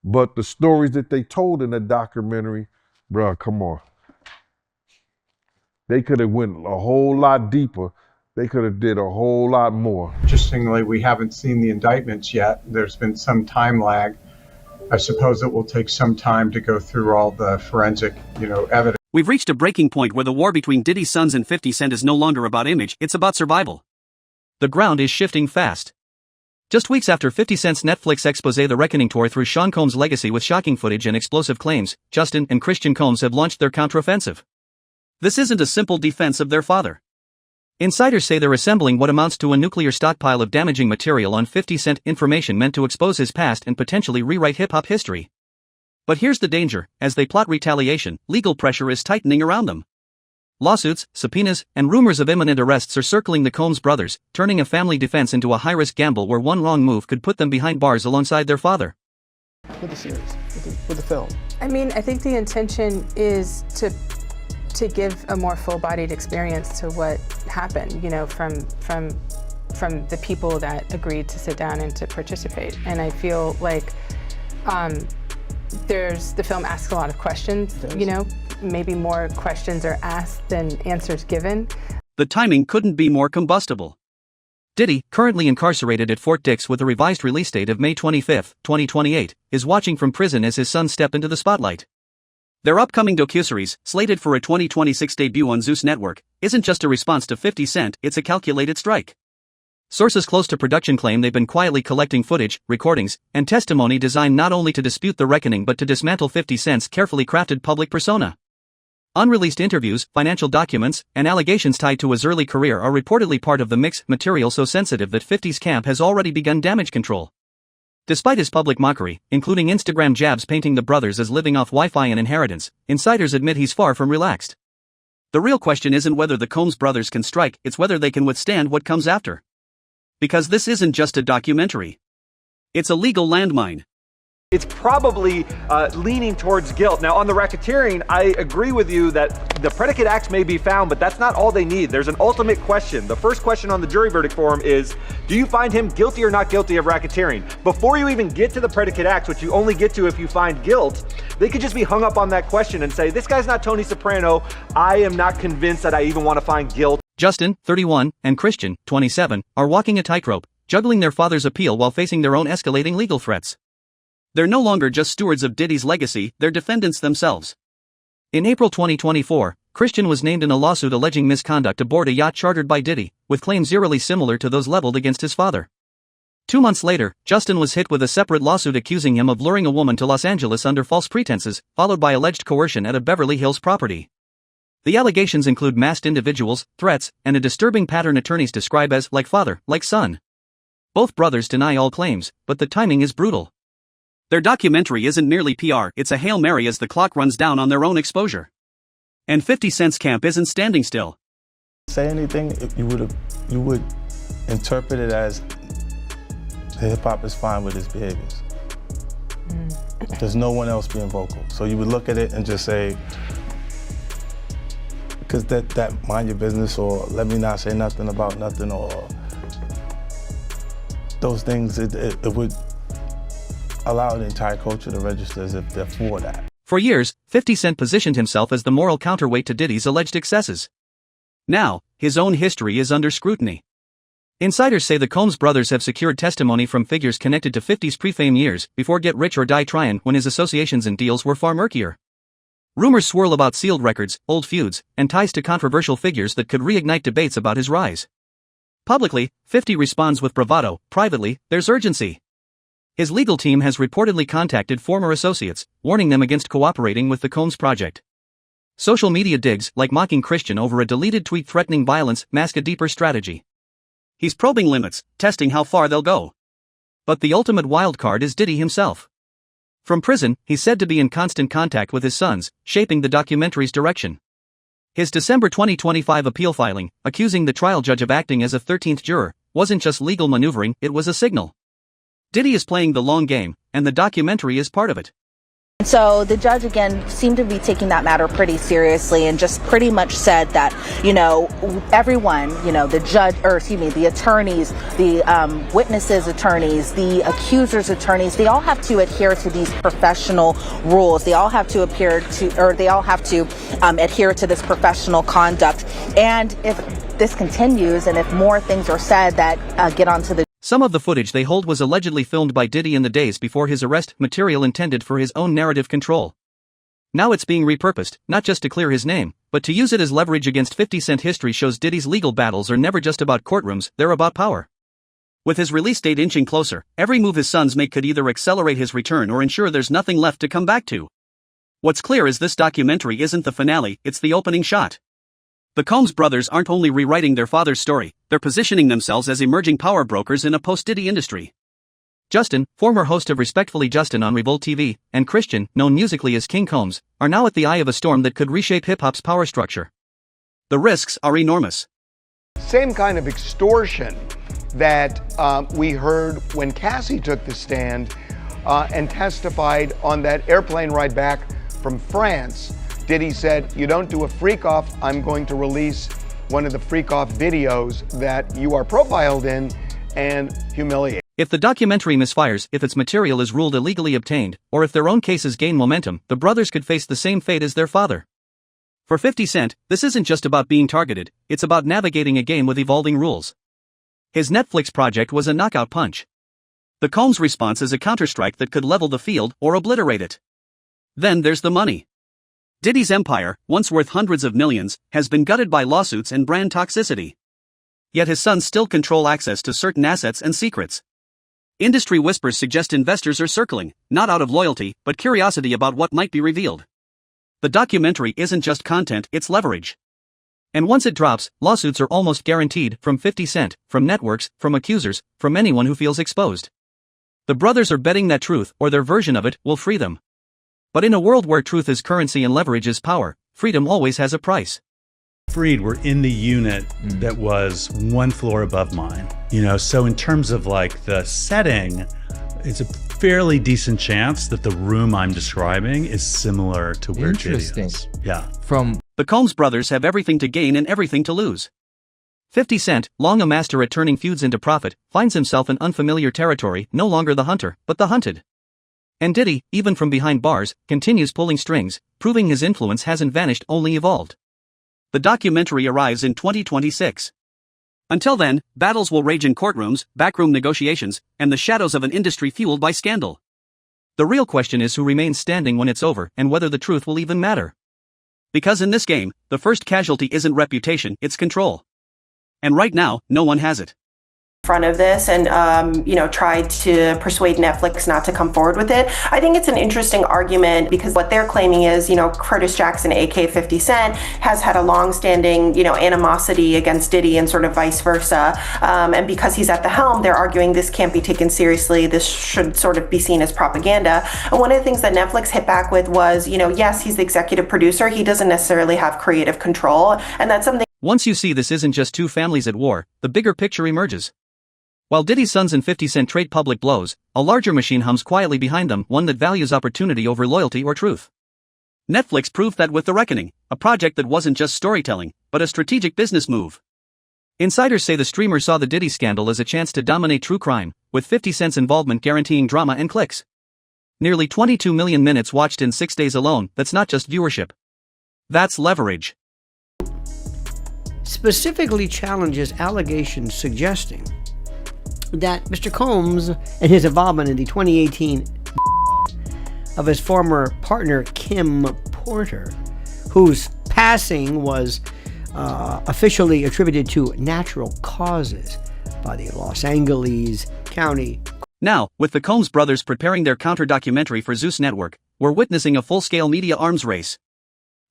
But the stories that they told in the documentary, bruh, come on. They could have went a whole lot deeper. They could have did a whole lot more. Interestingly, we haven't seen the indictments yet. There's been some time lag. I suppose it will take some time to go through all the forensic, evidence. We've reached a breaking point where the war between Diddy's sons and 50 Cent is no longer about image, it's about survival. The ground is shifting fast. Just weeks after 50 Cent's Netflix expose The Reckoning tore through Sean Combs' legacy with shocking footage and explosive claims, Justin and Christian Combs have launched their counteroffensive. This isn't a simple defense of their father. Insiders say they're assembling what amounts to a nuclear stockpile of damaging material on 50 Cent, information meant to expose his past and potentially rewrite hip-hop history. But here's the danger: as they plot retaliation, legal pressure is tightening around them. Lawsuits, subpoenas, and rumors of imminent arrests are circling the Combs brothers, turning a family defense into a high-risk gamble where one wrong move could put them behind bars alongside their father. With the series, with the film. I mean, I think the intention is to give a more full-bodied experience to what happened, from the people that agreed to sit down and to participate. And I feel like the film asks a lot of questions, maybe more questions are asked than answers given. The timing couldn't be more combustible. Diddy, currently incarcerated at Fort Dix with a revised release date of May 25, 2028, is watching from prison as his sons step into the spotlight. Their upcoming docuseries, slated for a 2026 debut on Zeus Network, isn't just a response to 50 Cent, it's a calculated strike. Sources close to production claim they've been quietly collecting footage, recordings, and testimony designed not only to dispute The Reckoning but to dismantle 50 Cent's carefully crafted public persona. Unreleased interviews, financial documents, and allegations tied to his early career are reportedly part of the mix, material so sensitive that 50's camp has already begun damage control. Despite his public mockery, including Instagram jabs painting the brothers as living off Wi-Fi and inheritance, insiders admit he's far from relaxed. The real question isn't whether the Combs brothers can strike, it's whether they can withstand what comes after. Because this isn't just a documentary. It's a legal landmine. It's probably leaning towards guilt. Now, on the racketeering, I agree with you that the predicate acts may be found, but that's not all they need. There's an ultimate question. The first question on the jury verdict form is, do you find him guilty or not guilty of racketeering? Before you even get to the predicate acts, which you only get to if you find guilt, they could just be hung up on that question and say, this guy's not Tony Soprano. I am not convinced that I even want to find guilt. Justin, 31, and Christian, 27, are walking a tightrope, juggling their father's appeal while facing their own escalating legal threats. They're no longer just stewards of Diddy's legacy, they're defendants themselves. In April 2024, Christian was named in a lawsuit alleging misconduct aboard a yacht chartered by Diddy, with claims eerily similar to those leveled against his father. 2 months later, Justin was hit with a separate lawsuit accusing him of luring a woman to Los Angeles under false pretenses, followed by alleged coercion at a Beverly Hills property. The allegations include masked individuals, threats, and a disturbing pattern attorneys describe as like father, like son. Both brothers deny all claims, but the timing is brutal. Their documentary isn't merely PR, it's a Hail Mary as the clock runs down on their own exposure. And 50 Cent's camp isn't standing still. Say anything, you would interpret it as hip-hop is fine with his behaviors. There's no one else being vocal. So you would look at it and just say, because that mind your business, or let me not say nothing about nothing, or those things, it would allow the entire culture to register as if they're for that. For years, 50 Cent positioned himself as the moral counterweight to Diddy's alleged excesses. Now, his own history is under scrutiny. Insiders say the Combs brothers have secured testimony from figures connected to 50's pre-fame years, before Get Rich or Die Tryin', when his associations and deals were far murkier. Rumors swirl about sealed records, old feuds, and ties to controversial figures that could reignite debates about his rise. Publicly, 50 responds with bravado; privately, there's urgency. His legal team has reportedly contacted former associates, warning them against cooperating with the Combs project. Social media digs, like mocking Christian over a deleted tweet threatening violence, mask a deeper strategy. He's probing limits, testing how far they'll go. But the ultimate wildcard is Diddy himself. From prison, he's said to be in constant contact with his sons, shaping the documentary's direction. His December 2025 appeal filing, accusing the trial judge of acting as a 13th juror, wasn't just legal maneuvering, it was a signal. Diddy is playing the long game, and the documentary is part of it. So the judge, again, seemed to be taking that matter pretty seriously and just pretty much said that, everyone, the attorneys, the witnesses' attorneys, the accusers' attorneys, they all have to adhere to these professional rules. They all have to adhere to this professional conduct. And if this continues and if more things are said that get onto the Some of the footage they hold was allegedly filmed by Diddy in the days before his arrest, material intended for his own narrative control. Now it's being repurposed, not just to clear his name, but to use it as leverage against 50 Cent. History shows Diddy's legal battles are never just about courtrooms, they're about power. With his release date inching closer, every move his sons make could either accelerate his return or ensure there's nothing left to come back to. What's clear is this documentary isn't the finale, it's the opening shot. The Combs brothers aren't only rewriting their father's story, they're positioning themselves as emerging power brokers in a post-Diddy industry. Justin, former host of Respectfully Justin on Revolt TV, and Christian, known musically as King Combs, are now at the eye of a storm that could reshape hip-hop's power structure. The risks are enormous. Same kind of extortion that we heard when Cassie took the stand and testified on that airplane ride back from France. Diddy said, "You don't do a freak off, I'm going to release one of the freak off videos that you are profiled in and humiliate." If the documentary misfires, if its material is ruled illegally obtained, or if their own cases gain momentum, the brothers could face the same fate as their father. For 50 Cent, this isn't just about being targeted, it's about navigating a game with evolving rules. His Netflix project was a knockout punch. The Combs response is a counterstrike that could level the field or obliterate it. Then there's the money. Diddy's empire, once worth hundreds of millions, has been gutted by lawsuits and brand toxicity. Yet his sons still control access to certain assets and secrets. Industry whispers suggest investors are circling, not out of loyalty, but curiosity about what might be revealed. The documentary isn't just content, it's leverage. And once it drops, lawsuits are almost guaranteed, from 50 Cent, from networks, from accusers, from anyone who feels exposed. The brothers are betting that truth, or their version of it, will free them. But in a world where truth is currency and leverage is power, freedom always has a price. Freed were in the unit that was one floor above mine. So in terms of like the setting, it's a fairly decent chance that the room I'm describing is similar to where Diddy is. Yeah. The Combs brothers have everything to gain and everything to lose. 50 Cent, long a master at turning feuds into profit, finds himself in unfamiliar territory, no longer the hunter, but the hunted. And Diddy, even from behind bars, continues pulling strings, proving his influence hasn't vanished, only evolved. The documentary arrives in 2026. Until then, battles will rage in courtrooms, backroom negotiations, and the shadows of an industry fueled by scandal. The real question is who remains standing when it's over and whether the truth will even matter. Because in this game, the first casualty isn't reputation, it's control. And right now, no one has it. Front of this and tried to persuade Netflix not to come forward with it. I think it's an interesting argument because what they're claiming is, Curtis Jackson, aka 50 Cent, has had a long-standing, animosity against Diddy and sort of vice versa. And because he's at the helm, they're arguing this can't be taken seriously. This should sort of be seen as propaganda. And one of the things that Netflix hit back with was, yes, he's the executive producer. He doesn't necessarily have creative control. And that's something. Once you see this isn't just two families at war, the bigger picture emerges. While Diddy's sons and 50 Cent trade public blows, a larger machine hums quietly behind them, one that values opportunity over loyalty or truth. Netflix proved that with The Reckoning, a project that wasn't just storytelling, but a strategic business move. Insiders say the streamer saw the Diddy scandal as a chance to dominate true crime, with 50 Cent's involvement guaranteeing drama and clicks. Nearly 22 million minutes watched in 6 days alone, that's not just viewership. That's leverage. Specifically challenges allegations suggesting that Mr. Combs and his involvement in the 2018 of his former partner Kim Porter, whose passing was officially attributed to natural causes by the Los Angeles County. Now, with the Combs brothers preparing their counter-documentary for Zeus Network, we're witnessing a full-scale media arms race.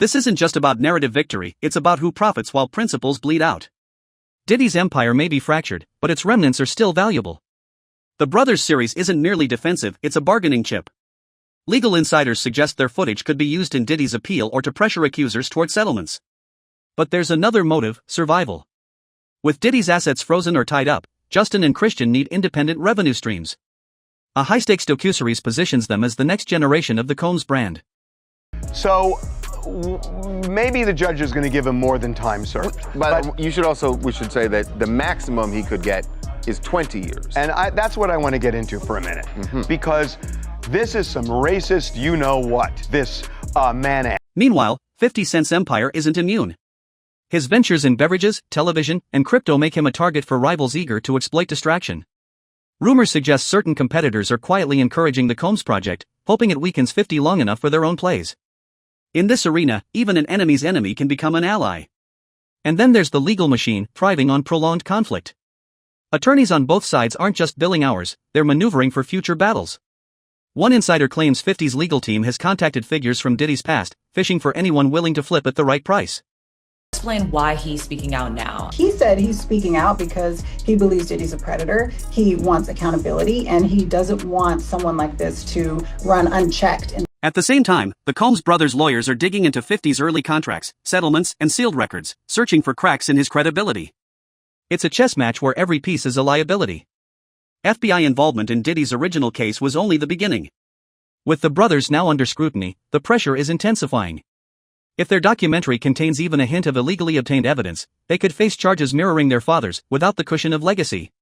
This isn't just about narrative victory, it's about who profits while principles bleed out. Diddy's empire may be fractured, but its remnants are still valuable. The Brothers series isn't merely defensive, it's a bargaining chip. Legal insiders suggest their footage could be used in Diddy's appeal or to pressure accusers toward settlements. But there's another motive: survival. With Diddy's assets frozen or tied up, Justin and Christian need independent revenue streams. A high-stakes docuseries positions them as the next generation of the Combs brand. So maybe the judge is going to give him more than time served. But we should say that the maximum he could get is 20 years. And that's what I want to get into for a minute. Because this is some racist you-know-what, this man. Meanwhile, 50 Cent's empire isn't immune. His ventures in beverages, television, and crypto make him a target for rivals eager to exploit distraction. Rumors suggest certain competitors are quietly encouraging the Combs project, hoping it weakens 50 long enough for their own plays. In this arena, even an enemy's enemy can become an ally. And then there's the legal machine, thriving on prolonged conflict. Attorneys on both sides aren't just billing hours, they're maneuvering for future battles. One insider claims 50's legal team has contacted figures from Diddy's past, fishing for anyone willing to flip at the right price. Explain why he's speaking out now. He said he's speaking out because he believes Diddy's a predator. He wants accountability, and he doesn't want someone like this to run unchecked. At the same time, the Combs brothers' lawyers are digging into 50's early contracts, settlements, and sealed records, searching for cracks in his credibility. It's a chess match where every piece is a liability. FBI involvement in Diddy's original case was only the beginning. With the brothers now under scrutiny, the pressure is intensifying. If their documentary contains even a hint of illegally obtained evidence, they could face charges mirroring their fathers, without the cushion of legacy.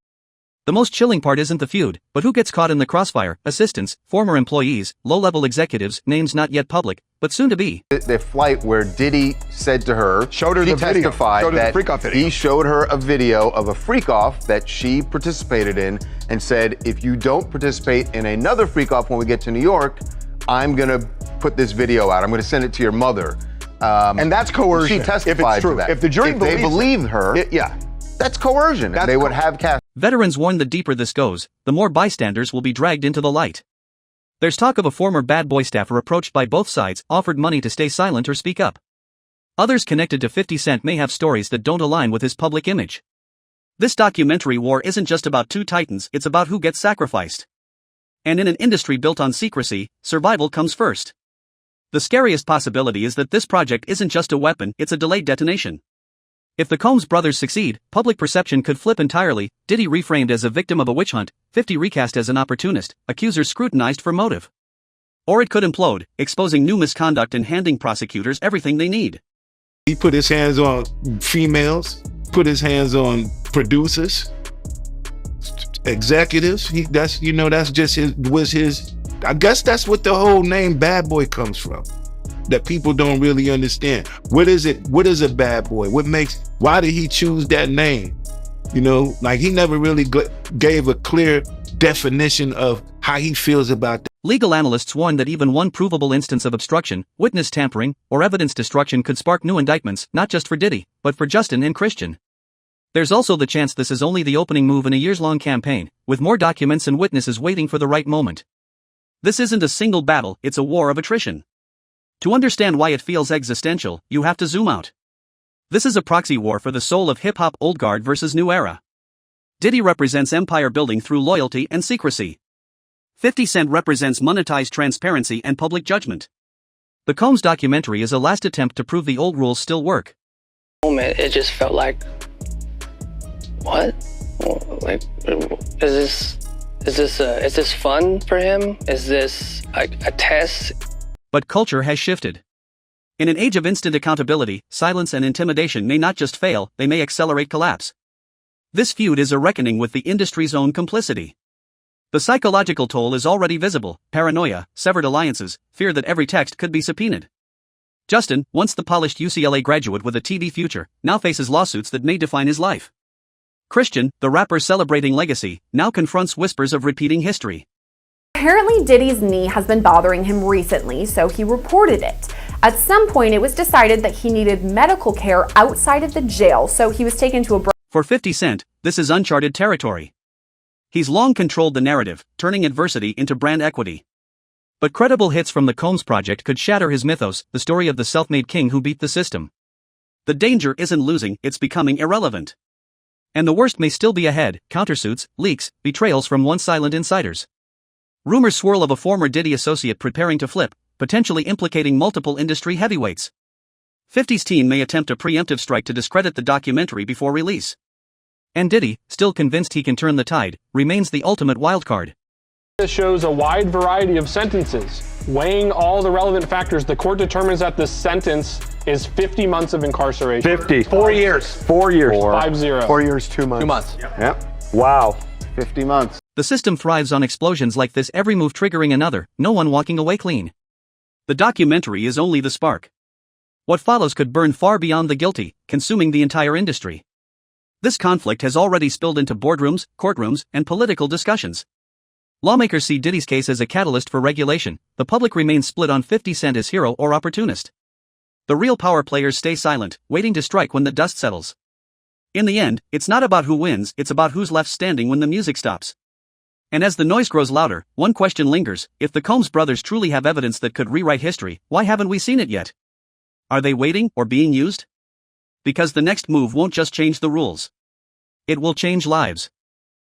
The most chilling part isn't the feud, but who gets caught in the crossfire: assistants, former employees, low-level executives, names not yet public, but soon to be. The flight where Diddy said to her, she testified that he showed her a video of a freak-off that she participated in and said, if you don't participate in another freak-off when we get to New York, I'm going to put this video out. I'm going to send it to your mother. And that's coercion. She testified to that. If the jury believed her, that's coercion. They would have cast. Veterans warn the deeper this goes, the more bystanders will be dragged into the light. There's talk of a former bad boy staffer approached by both sides, offered money to stay silent or speak up. Others connected to 50 Cent may have stories that don't align with his public image. This documentary war isn't just about two titans, it's about who gets sacrificed. And in an industry built on secrecy, survival comes first. The scariest possibility is that this project isn't just a weapon, it's a delayed detonation. If the Combs brothers succeed, public perception could flip entirely: Diddy reframed as a victim of a witch hunt, 50 recast as an opportunist, accusers scrutinized for motive. Or it could implode, exposing new misconduct and handing prosecutors everything they need. He put his hands on females, put his hands on producers, executives. That's just his. I guess that's what the whole name Bad Boy comes from. That people don't really understand. What is it? What is a bad boy? Why did he choose that name? He never really gave a clear definition of how he feels about that. Legal analysts warn that even one provable instance of obstruction, witness tampering, or evidence destruction could spark new indictments, not just for Diddy, but for Justin and Christian. There's also the chance this is only the opening move in a years-long campaign, with more documents and witnesses waiting for the right moment. This isn't a single battle, it's a war of attrition. To understand why it feels existential, you have to zoom out. This is a proxy war for the soul of hip-hop, old guard versus new era. Diddy represents empire building through loyalty and secrecy. 50 Cent represents monetized transparency and public judgment. The Combs documentary is a last attempt to prove the old rules still work. It just felt like, what? Like, is this fun for him? Is this a test? But culture has shifted. In an age of instant accountability, silence and intimidation may not just fail, they may accelerate collapse. This feud is a reckoning with the industry's own complicity. The psychological toll is already visible: paranoia, severed alliances, fear that every text could be subpoenaed. Justin, once the polished UCLA graduate with a TV future, now faces lawsuits that may define his life. Christian, the rapper celebrating legacy, now confronts whispers of repeating history. Apparently Diddy's knee has been bothering him recently, so he reported it. At some point it was decided that he needed medical care outside of the jail, so he was taken to a... For 50 Cent, this is uncharted territory. He's long controlled the narrative, turning adversity into brand equity. But credible hits from the Combs project could shatter his mythos, the story of the self-made king who beat the system. The danger isn't losing, it's becoming irrelevant. And the worst may still be ahead: countersuits, leaks, betrayals from once silent insiders. Rumors swirl of a former Diddy associate preparing to flip, potentially implicating multiple industry heavyweights. 50's team may attempt a preemptive strike to discredit the documentary before release. And Diddy, still convinced he can turn the tide, remains the ultimate wildcard. This shows a wide variety of sentences. Weighing all the relevant factors, the court determines that the sentence is 50 months of incarceration. 50. 4 years. 4 years. 5-0. 4 years, 2 months. 2 months. Yep. Wow. 50 months. The system thrives on explosions like this, every move triggering another, no one walking away clean. The documentary is only the spark. What follows could burn far beyond the guilty, consuming the entire industry. This conflict has already spilled into boardrooms, courtrooms, and political discussions. Lawmakers see Diddy's case as a catalyst for regulation. The public remains split on 50 Cent as hero or opportunist. The real power players stay silent, waiting to strike when the dust settles. In the end, it's not about who wins, it's about who's left standing when the music stops. And as the noise grows louder, one question lingers: if the Combs brothers truly have evidence that could rewrite history, why haven't we seen it yet? Are they waiting or being used? Because the next move won't just change the rules. It will change lives.